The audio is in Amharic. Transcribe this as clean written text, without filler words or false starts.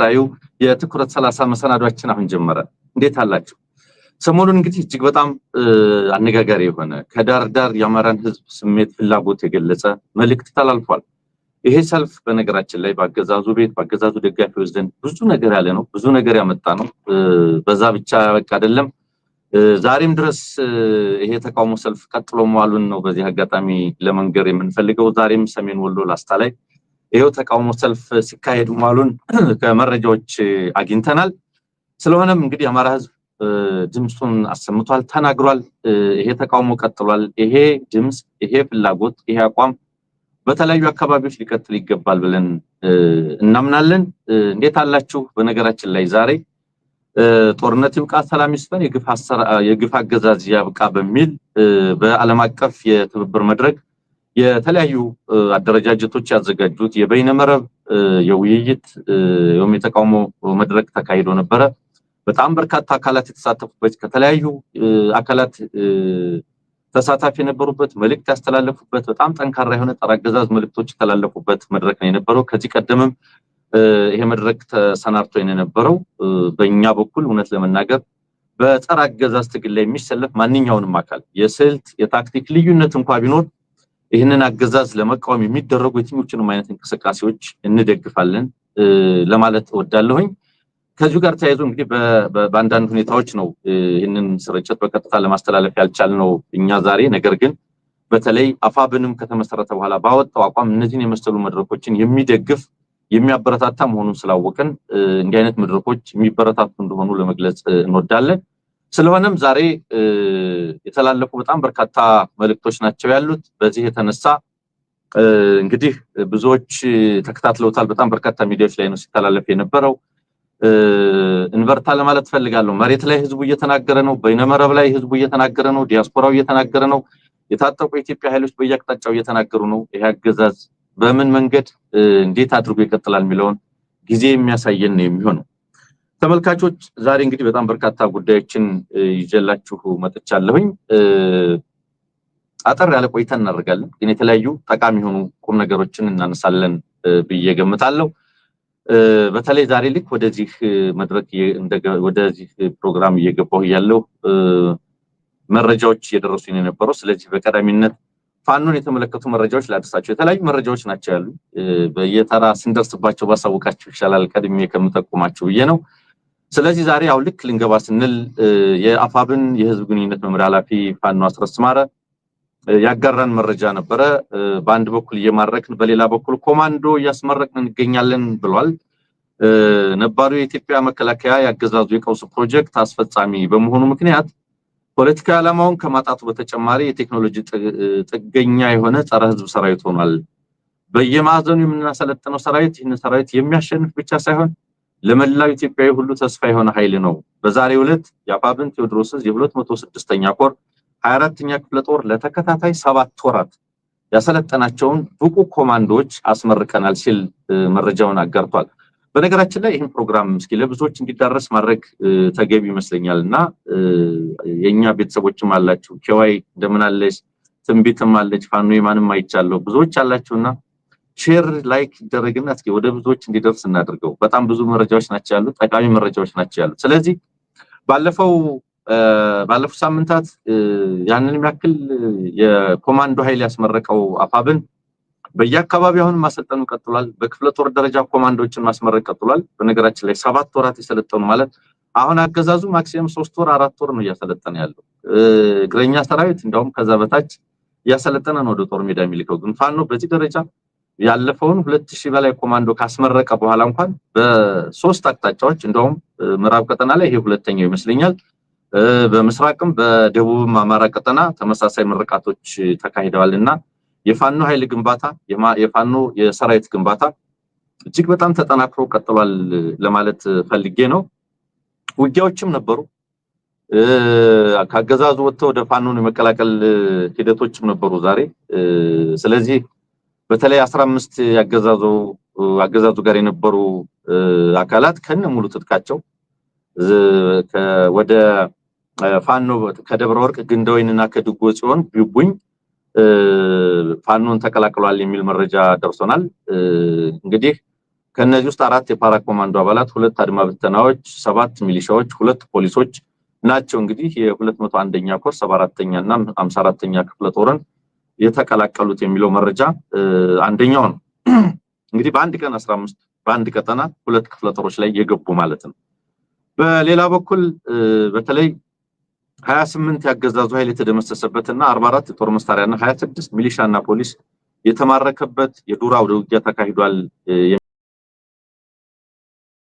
ትግራዩ የትኩረት 30 መሰናዷችን አሁን ጀመረ። እንዴት አላችሁ? ሰሞኑን እንግዲህ እጅግ በጣም አነጋጋሪ የሆነ ከዳር ዳር የአማራን ህዝብ ስሜት ፍላጎት የገለጸ መልእክት ተላልፏል። ይሄ ሰልፍ በነገራችን ላይ በአገዛዙ ቤት በአገዛዙ ደጋፊዎች ዘንድ ብዙ ነገር ያለ ነው፣ ብዙ ነገር ያመጣ ነው። በዛ ብቻ በቃ አይደለም። ዛሬም ድረስ ይሄ ተቃውሞ ሰልፍ ቀጥሎ መዋሉን ነው በዚህ አጋጣሚ ለመንገር የምንፈልገው። ዛሬም ሰሜን ወሎ ላስታ ላይ ይሄው ተቃውሞ ሰልፍ ሲካሄድ መዋሉን ከመረጃዎች አግኝተናል። ስለሆነም እንግዲህ አማራ ህዝብ ድምጹን አሰምቷል፣ ተናግሯል። ይሄ ተቃውሞ ቀጥሏል። ይሄ ድምጽ፣ ይሄ ፍላጎት፣ ይሄ አቋም በተለያዩ አካባቢዎች ሊቀጥል ይገባል ብለን እናምናለን። እንዴት አላችሁ? በነገራችን ላይ ዛሬ ጦርነት ይብቃ ሰላም ይስፈን የግፍ አገዛዝ ያብቃ በሚል በዓለም አቀፍ የትብብር መድረክ የተለያዩ አደረጃጀቶች ያዘጋጁት የበይነመረብ የውይይት የተቃውሞ መድረክ ተካሂዶ ነበረ። በጣም በርካታ አካላት የተሳተፉበት ከተለያዩ አካላት ተሳታፊ የነበሩበት መልእክት ያስተላለፉበት በጣም ጠንካራ የሆነ ጸረ አገዛዝ መልእክቶች የተላለፉበት መድረክ ነው የነበረው። ከዚህ ቀደምም ይሄ መድረክ ተሰናድቶ የነበረው በእኛ በኩል እውነት ለመናገር በጸረ አገዛዝ ትግል ላይ የሚሰለፍ ማንኛውንም አካል የስልት የታክቲክ ልዩነት እንኳን ቢኖር ይህንን አገዛዝ ለመቃወም የሚደረጉ የትኞቹንም አይነት እንቅስቃሴዎች እንደግፋለን ለማለት እወዳለሁኝ። ከዚሁ ጋር ተያይዞ እንግዲህ በአንዳንድ ሁኔታዎች ነው ይህንን ስርጭት በቀጥታ ለማስተላለፍ ያልቻልነው እኛ ዛሬ። ነገር ግን በተለይ አፋብንም ከተመሰረተ በኋላ ባወጣው አቋም እነዚህን የመሰሉ መድረኮችን የሚደግፍ የሚያበረታታ መሆኑን ስላወቅን እንዲህ አይነት መድረኮች የሚበረታቱ እንደሆኑ ለመግለጽ እንወዳለን። ስለሆነም ዛሬ የተላለፉ በጣም በርካታ መልእክቶች ናቸው ያሉት። በዚህ የተነሳ እንግዲህ ብዙዎች ተከታትለውታል። በጣም በርካታ ሚዲያዎች ላይ ነው ሲተላለፍ የነበረው። እንበርታ ለማለት ፈልጋለሁ። መሬት ላይ ህዝቡ እየተናገረ ነው፣ በይነመረብ ላይ ህዝቡ እየተናገረ ነው፣ ዲያስፖራው እየተናገረ ነው፣ የታጠቁ የኢትዮጵያ ኃይሎች በየአቅጣጫው እየተናገሩ ነው። ይሄ አገዛዝ በምን መንገድ እንዴት አድርጎ ይቀጥላል የሚለውን ጊዜ የሚያሳየን ነው የሚሆነው። ተመልካቾች ዛሬ እንግዲህ በጣም በርካታ ጉዳዮችን ይዤላችሁ መጥቻለሁኝ። አጠር ያለ ቆይታ እናደርጋለን፣ ግን የተለያዩ ጠቃሚ የሆኑ ቁም ነገሮችን እናነሳለን ብዬ ገምታለሁ። በተለይ ዛሬ ልክ ወደዚህ መድረክ ወደዚህ ፕሮግራም እየገባሁ ያለው መረጃዎች እየደረሱኝ የነበረው። ስለዚህ በቀዳሚነት ፋኖን የተመለከቱ መረጃዎች ላደርሳቸው። የተለያዩ መረጃዎች ናቸው ያሉ። በየተራ ስንደርስባቸው ባሳውቃችሁ ይሻላል ቀድሜ ከምጠቁማችሁ ብዬ ነው። ስለዚህ ዛሬ ያው ልክ ልንገባ ስንል የአፋብን የህዝብ ግንኙነት መምሪያ ኃላፊ ፋኖ አስረስ ማረ ያጋራን መረጃ ነበረ። በአንድ በኩል እየማረክን በሌላ በኩል ኮማንዶ እያስመረቅን እንገኛለን ብሏል። ነባሩ የኢትዮጵያ መከላከያ ያገዛዙ የቀውስ ፕሮጀክት አስፈጻሚ በመሆኑ ምክንያት ፖለቲካዊ ዓላማውን ከማጣቱ በተጨማሪ የቴክኖሎጂ ጥገኛ የሆነ ጸረ ህዝብ ሰራዊት ሆኗል። በየማዕዘኑ የምናሰለጥነው ሰራዊት ይህን ሰራዊት የሚያሸንፍ ብቻ ሳይሆን ለመላው ኢትዮጵያዊ ሁሉ ተስፋ የሆነ ኃይል ነው። በዛሬው ዕለት የአፋብን ቴዎድሮስ የ206ኛ ኮር 24ኛ ክፍለ ጦር ለተከታታይ 7 ወራት ያሰለጠናቸውን ብቁ ኮማንዶዎች አስመርቀናል ሲል መረጃውን አጋርቷል። በነገራችን ላይ ይህን ፕሮግራም እስኪ ለብዙዎች እንዲዳረስ ማድረግ ተገቢ ይመስለኛልና የኛ ቤተሰቦችም አላችሁ፣ ኬዋይ እንደምን አለሽ፣ ትንቢትም አለች፣ ፋኖ የማንም አይቻለው ብዙዎች አላችሁና ሼር ላይክ ይደረግና እስኪ ወደ ብዙዎች እንዲደርስ እናድርገው። በጣም ብዙ መረጃዎች ናቸው ያሉት፣ ጠቃሚ መረጃዎች ናቸው ያሉት። ስለዚህ ባለፈው ሳምንታት ያንን የሚያክል የኮማንዶ ኃይል ያስመረቀው አፋብን በየአካባቢው አሁን ማሰልጠኑ ቀጥሏል። በክፍለ ጦር ደረጃ ኮማንዶዎችን ማስመረቅ ቀጥሏል። በነገራችን ላይ 7 ወራት የሰለጠኑ ማለት አሁን አገዛዙ ማክሲመም 3 ወር 4 ወር ነው እያሰለጠነ ያለው። እግረኛ ሰራዊት እንደውም ከዛ በታች እያሰለጠነ ነው ወደ ጦር ሜዳ የሚልከው። ግን ፋኖ በዚህ ደረጃ ያለፈውን 2000 በላይ ኮማንዶ ካስመረቀ በኋላ እንኳን በ3 አቅጣጫዎች እንደውም ምዕራብ ቀጠና ላይ ይሄ ሁለተኛው ይመስለኛል፣ በምስራቅም በደቡብም አማራ ቀጠና ተመሳሳይ ምርቃቶች ተካሂደዋልና የፋኖ ኃይል ግንባታ የፋኖ የሰራዊት ግንባታ እጅግ በጣም ተጠናክሮ ቀጥሏል ለማለት ፈልጌ ነው። ውጊያዎችም ነበሩ። ካገዛዙ ወጥተው ወደ ፋኖን የመቀላቀል ሂደቶችም ነበሩ ዛሬ። ስለዚህ በተለይ 15 ያገዛዙ ጋር የነበሩ አካላት ከነ ሙሉ ትጥቃቸው ወደ ፋኖ ከደብረ ወርቅ ግንደወይንና ከድጎ ጽዮን ቢቡኝ ፋኖን ተቀላቅሏል የሚል መረጃ ደርሶናል። እንግዲህ ከነዚህ ውስጥ 4 የፓራ ኮማንዶ አባላት፣ 2 አድማ ብተናዎች፣ 7 ሚሊሻዎች፣ 2 ፖሊሶች ናቸው እንግዲህ የ201ኛ ኮር 74ኛ እና 54ኛ ክፍለ ጦርን የተቀላቀሉት የሚለው መረጃ አንደኛው ነው። እንግዲህ በአንድ ቀን 15 በአንድ ቀጠና 2 ክፍለ ጦሮች ላይ የገቡ ማለት ነው። በሌላ በኩል በተለይ 28 ያገዛዙ ኃይል የተደመሰሰበትና 44 የጦር መሳሪያና 26 ሚሊሻና ፖሊስ የተማረከበት የዱር አውደ ውጊያ ተካሂዷል